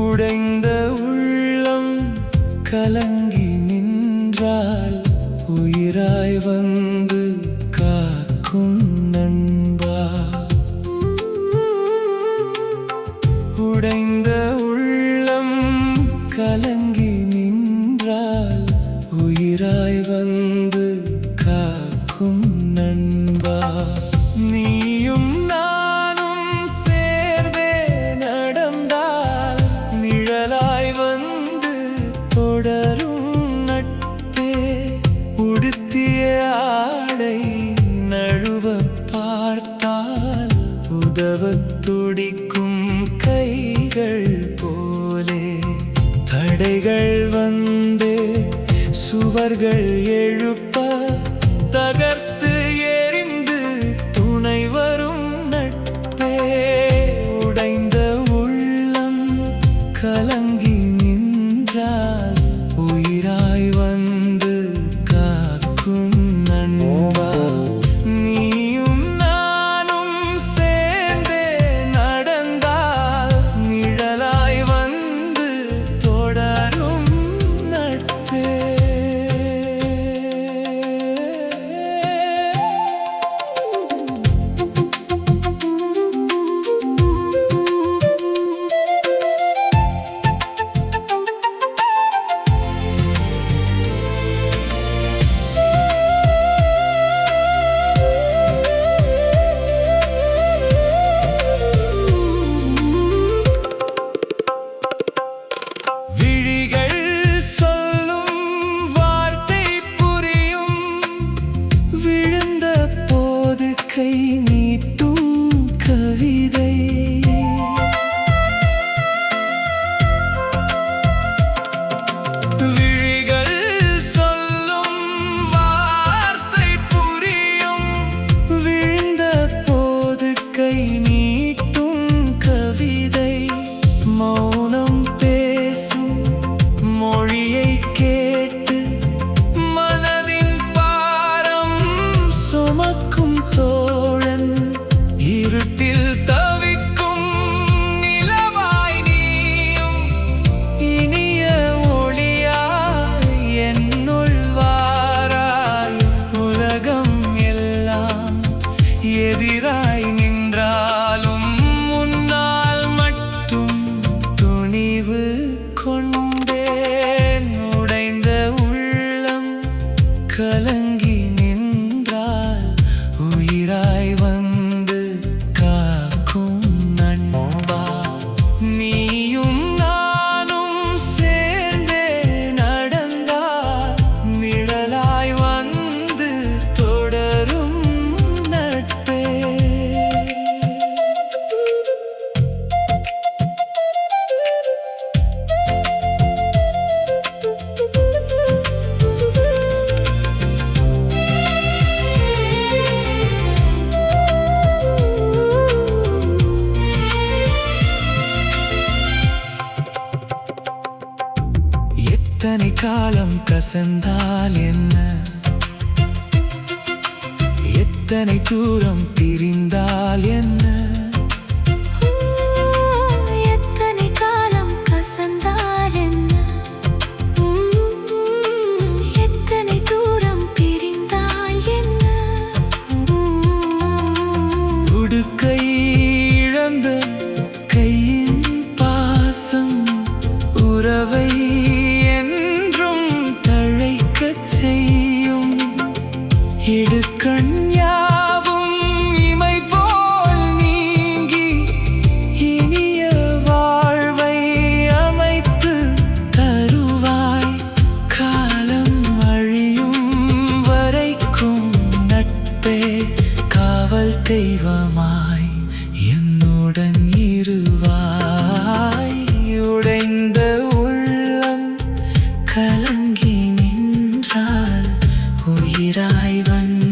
உடைந்த உள்ளம் கலங்கி நின்றால் உயிராய் வந்து காக்கும் நண்பா. உடைந்த உள்ளம் கலங்கி நின்றால் உயிராய் வந்து காக்கும் நண்பா. நீயும் நானும் சேர்ந்தே நடந்தால் நிழலாய் வந்து தொடரும் நட்பே. உடுத்திய ஆடை நழுவ பார்த்தால் உதவத் துடிக்கும் கைகள் போலே. தடைகள் வந்தே சுவர்கள் எழுப்ப தகர்த்து எறிந்து துணை வரும் நட்பே. உடைந்த உள்ளம் கலங்கி நின்றால் உயிராய் வந்து காக்கும் நண்பா. நீயும் நானும் சேர்ந்தே நடந்தால் நிழலாய் வந்து தொடரும் நட்பே. விழிகள் சொல்லும் வார்த்தை புரியும், விழுந்த போது கை நீட்டும் கவிதை. விழிகள் சொல்லும் வார்த்தை புரியும், விழுந்த போது கை நீட்டும் கவிதை. மௌனம் பேசும் மொழியை கேட்டு மனதின் பாரம் சுமக்கும் தோழன். இருட்டில் தவிக்கும் நிலவாய் நீயும் இனிய ஒளியாய் என்னுள் வாராய். உலகம் எல்லாம் எதிராய் நின்றாலும் முன்னால் மட்டும் துணிவு கொண்டேன். உடைந்த உள்ளம் கலங்கி நின்றால் உயிராய் வந்து காக்கும் நண்பா. நீயும் நானும் சேர்ந்தே நடந்தால் நிழலாய் வந்து தொடரும் நட்பே. எத்தனை காலம் கசந்தால் என்ன, எத்தனை தூரம் பிரிந்தால் என்ன. எத்தனை காலம் கசந்தால் என்ன, எத்தனை தூரம் பிரிந்தால் என்ன. உடுக்கை இழந்த கையின் பாசம் உறவை என்றும் தழைக்கச் செய்யும். இடுக்கண் யாவும் இமை போல் நீங்கி இனிய வாழ்வை அமைத்து தருவாய். காலம் அழியும் வரைக்கும் நட்பே காவல் தெய்வமாய் என்னுடன் இருவாய். உடைந்த உள்ளம் கலங்கி நின்றால் உயிராய் வந்து